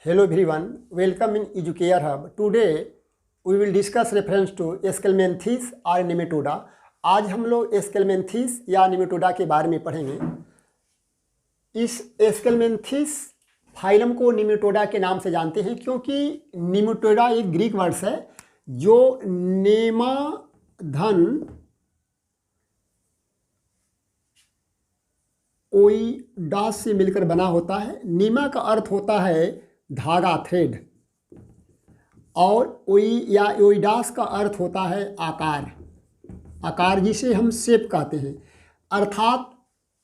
Hello everyone, welcome in Educare Hub. Today we will discuss reference to Schelminthes or Nematoda. आज हम लोग Schelminthes या Nematoda के बारे में पढ़ेंगे। इस Schelminthes फाइलम को Nematoda के नाम से जानते हैं क्योंकि Nematoda एक ग्रीक वर्ड है जो नेमा धन ओइडास से मिलकर बना होता है। नीमा का अर्थ होता है धागा, थ्रेड, और ओई या ओइडास का अर्थ होता है आकार, आकार जिसे हम शेप कहते हैं। अर्थात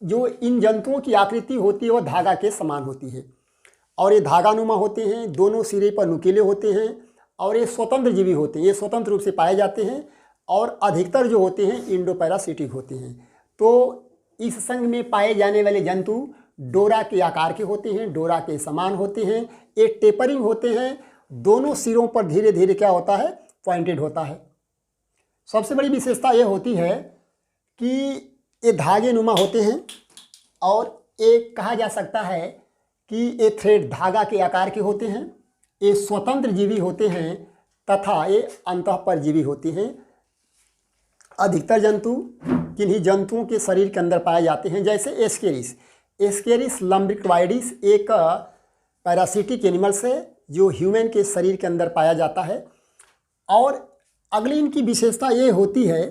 जो इन जंतुओं की आकृति होती है वह धागा के समान होती है और ये धागानुमा होते हैं, दोनों सिरे पर नुकीले होते हैं और ये स्वतंत्र जीवी होते हैं। ये स्वतंत्र रूप से पाए जाते हैं और अधिकतर जो होते हैं इंडो पैरासिटिक होते हैं। तो इस संघ में पाए जाने वाले जंतु डोरा के आकार के होते हैं, डोरा के समान होते हैं, एक टेपरिंग होते हैं, दोनों सिरों पर धीरे धीरे क्या होता है, पॉइंटेड होता है। सबसे बड़ी विशेषता यह होती है कि ये धागे नुमा होते हैं और एक कहा जा सकता है कि ये थ्रेड धागा के आकार के होते हैं, ये स्वतंत्र जीवी होते हैं तथा ये अंतःपरजीवी होते हैं। अधिकतर जंतु किन्हीं जंतुओं के शरीर के अंदर पाए जाते हैं, जैसे एस्केरिस लम्ब्रिक्टोइडिस एक पैरासिटिक एनिमल्स है जो ह्यूमन के शरीर के अंदर पाया जाता है। और अगली इनकी विशेषता ये होती है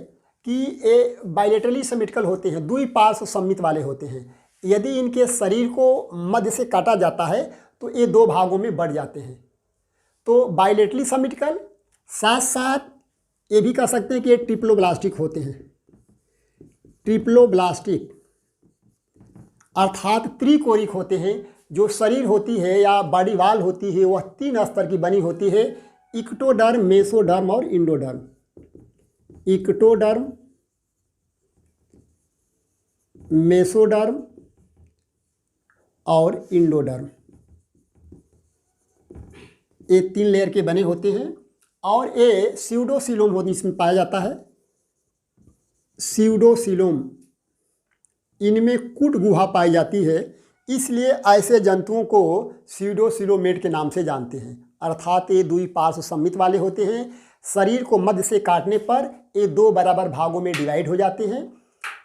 कि ये बाइलेटरली सिमेट्रिकल होते हैं, द्विपार्श्व सममित वाले होते हैं। यदि इनके शरीर को मध्य से काटा जाता है तो ये दो भागों में बढ़ जाते हैं। तो बाइलेटरली सिमेट्रिकल, साथ साथ ये भी कह सकते हैं कि ये ट्रिप्लोब्लास्टिक होते हैं। ट्रिप्लोब्लास्टिक अर्थात त्रिकोरिक होते हैं। जो शरीर होती है या बॉडी वाल होती है वह 3 स्तर की बनी होती है, इक्टोडर्म, मेसोडर्म और इंडोडर्म। इक्टोडर्म, मेसोडर्म और इंडोडर्म, ये 3 लेयर के बने होते हैं। और ये स्यूडोसिलोम होती इसमें पाया जाता है। स्यूडोसिलोम, इनमें कूट गुहा पाई जाती है, इसलिए ऐसे जंतुओं को स्यूडोसिलोमेट के नाम से जानते हैं। अर्थात ये द्विपार्श्व सममित वाले होते हैं। शरीर को मध्य से काटने पर ये 2 बराबर भागों में डिवाइड हो जाते हैं।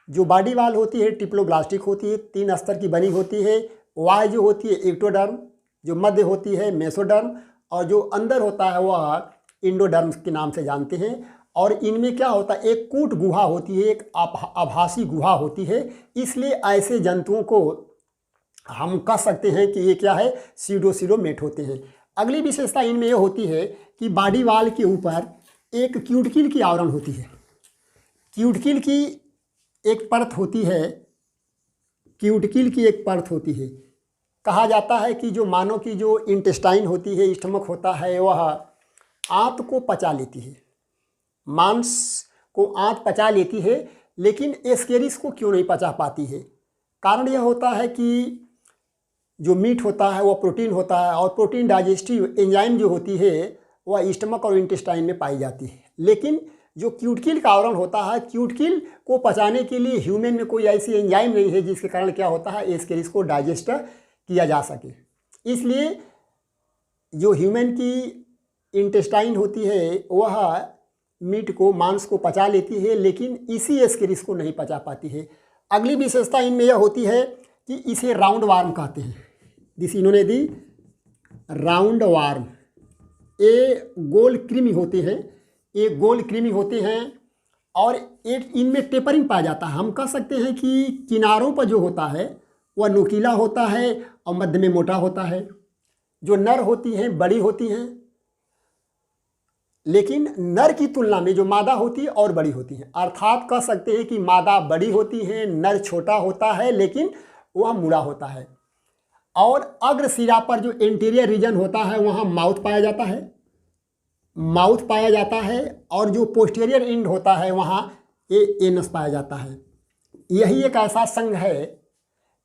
जो बॉडी वाल होती है ट्रिप्लोब्लास्टिक होती है, 3 स्तर की बनी होती है। वाय जो होती है एक्टोडर्म, जो मध्य होती है मेसोडर्म, और जो अंदर होता है वह इंडोडर्म के नाम से जानते हैं। और इनमें क्या होता है, एक कूट गुहा होती है, एक आभासी गुहा होती है, इसलिए ऐसे जंतुओं को हम कह सकते हैं कि ये क्या है, स्यूडोसिलोमेट होते हैं। अगली विशेषता इनमें यह होती है कि बॉडी वाल के ऊपर एक क्यूटिकल की आवरण होती है। क्यूटिकल की एक परत होती है, क्यूटिकल की एक परत होती है। कहा जाता है कि जो मानव की जो इंटेस्टाइन होती है, स्टमक होता है, वह आंत को पचा लेती है, मांस को आंत पचा लेती है, लेकिन एस्केरिस को क्यों नहीं पचा पाती है? कारण यह होता है कि जो मीट होता है वह प्रोटीन होता है और प्रोटीन डाइजेस्टिव एंजाइम जो होती है वह स्टमक और इंटेस्टाइन में पाई जाती है। लेकिन जो क्यूटिकल का आवरण होता है, क्यूटिकल को पचाने के लिए ह्यूमन में कोई ऐसी एंजाइम नहीं है जिसके कारण क्या होता है, एस्केरिस को डाइजेस्ट किया जा सके। इसलिए जो ह्यूमन की इंटेस्टाइन होती है वह मीट को, मांस को पचा लेती है, लेकिन इसी एस्केरिस को नहीं पचा पाती है। अगली विशेषता इनमें यह होती है कि इसे राउंड वार्म कहते हैं। जिस इन्होंने दी राउंड वार्म, ये गोल कृमि होते हैं, ये गोल कृमि होते हैं और एक इनमें टेपरिंग पाया जाता है। हम कह सकते हैं कि किनारों पर जो होता है वह नुकीला होता है और मध्य में मोटा होता है। जो नर होती हैं बड़ी होती हैं, लेकिन नर की तुलना में जो मादा होती है और बड़ी होती है। अर्थात कह सकते हैं कि मादा बड़ी होती है, नर छोटा होता है, लेकिन वह मुड़ा होता है। और अग्र सिरा पर जो इंटीरियर रीजन होता है वहाँ माउथ पाया जाता है, माउथ पाया जाता है, और जो पोस्टीरियर एंड होता है वहाँ ये एनस पाया जाता है। यही एक ऐसा संघ है,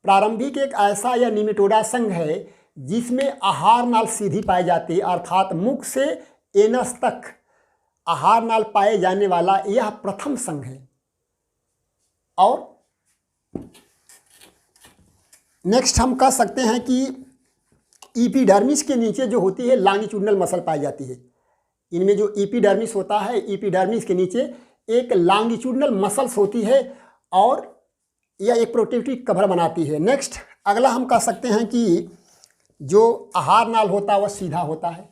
प्रारंभिक एक ऐसा या निमेटोडा संघ है जिसमें आहार नाल सीधी पाई जाती है। अर्थात मुख से एनस तक आहार नाल पाए जाने वाला यह प्रथम संघ है। और नेक्स्ट हम कह सकते हैं कि ईपीडर्मिस के नीचे जो होती है लॉन्गिट्यूडिनल मसल पाई जाती है। इनमें जो ईपीडर्मिस होता है, ईपीडर्मिस के नीचे एक लॉन्गिट्यूडिनल मसल्स होती है और यह एक प्रोटेक्टिव कवर बनाती है। नेक्स्ट अगला हम कह सकते हैं कि जो आहार नाल होता है वह सीधा होता है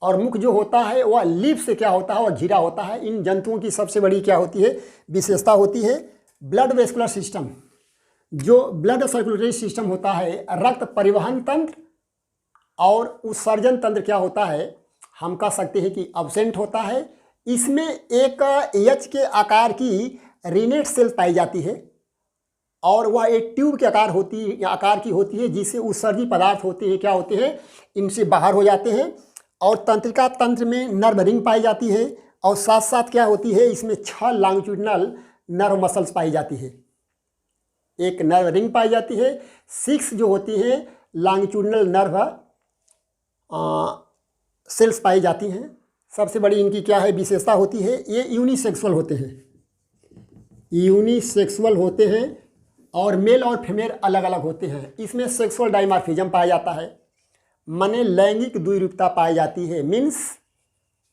और मुख जो होता है वह लीफ से क्या होता है, वह घिरा होता है। इन जंतुओं की सबसे बड़ी क्या होती है, विशेषता होती है ब्लड वेस्कुलर सिस्टम। जो ब्लड सर्कुलेटरी सिस्टम होता है, रक्त परिवहन तंत्र और उत्सर्जन तंत्र क्या होता है, हम कह सकते हैं कि अब्सेंट होता है। इसमें एक एच के आकार की रीनेट सेल पाई जाती है और वह एक ट्यूब के आकार की होती है जिससे उत्सर्जी पदार्थ होते हैं क्या होते हैं, इनसे बाहर हो जाते हैं। और तंत्रिका तंत्र में नर्व रिंग पाई जाती है और साथ साथ क्या होती है, इसमें 6 लॉन्गिट्यूडिनल नर्व मसल्स पाई जाती है। एक नर्व रिंग पाई जाती है, 6 जो होती है लॉन्गिट्यूडिनल नर्व सेल्स पाई जाती हैं। सबसे बड़ी इनकी क्या है विशेषता होती है, ये यूनिसेक्सुअल होते हैं, यूनिसेक्सुअल होते हैं और मेल और फीमेल अलग अलग होते हैं। इसमें सेक्सुअल डाइमॉर्फिज्म पाया जाता है, माने लैंगिक द्विरूपता पाई जाती है। Means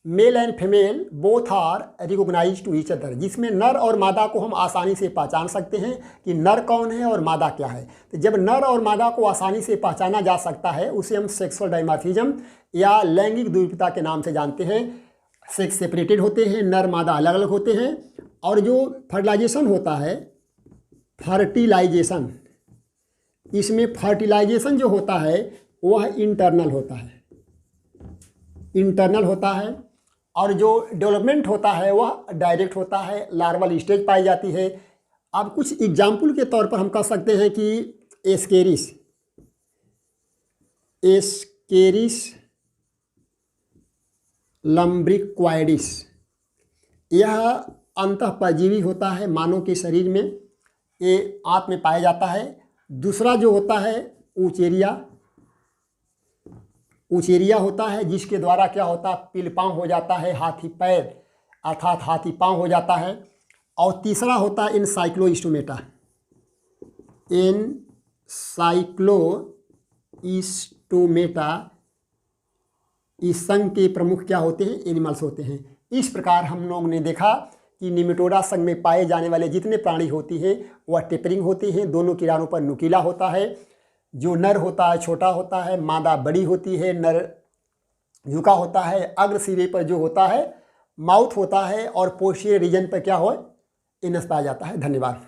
male and female both are recognised to each other, जिसमें नर और मादा को हम आसानी से पहचान सकते हैं कि नर कौन है और मादा क्या है। तो जब नर और मादा को आसानी से पहचाना जा सकता है उसे हम सेक्सुअल डाइमॉर्फिज्म या लैंगिक द्विरूपता के नाम से जानते हैं। सेक्स सेपरेटेड होते हैं, नर मादा अलग अलग होते हैं। और जो फर्टिलाइजेशन होता है, फर्टिलाइजेशन, इसमें फर्टिलाइजेशन जो होता है वह इंटरनल होता है, इंटरनल होता है। और जो डेवलपमेंट होता है वह डायरेक्ट होता है, लार्वल स्टेज पाई जाती है। अब कुछ एग्जाम्पल के तौर पर हम कह सकते हैं कि एस्केरिस, एस्केरिस लम्ब्रिक्वाइडिस, यह अंतःपरजीवी होता है मानव के शरीर में, ये आंत में पाया जाता है। दूसरा जो होता है ऊचेरिया, ऊचेरिया होता है जिसके द्वारा क्या होता है पिलपांव हो जाता है, हाथी पैर अर्थात हाथी पांव हो जाता है। और तीसरा होता है एनसाइक्लोस्टोमेटा, एनसाइक्लोस्टोमेटा, इस संघ के प्रमुख क्या होते हैं, एनिमल्स होते हैं। इस प्रकार हम लोगों ने देखा कि निमेटोडा संघ में पाए जाने वाले जितने प्राणी होती हैं वह टेपरिंग होती हैं, दोनों किनारों पर नुकीला होता है। जो नर होता है छोटा होता है, मादा बड़ी होती है, नर झुका होता है। अग्र सिरे पर जो होता है माउथ होता है और पोस्टीरियर रीजन पर क्या हो, एनस पाया जाता है। धन्यवाद।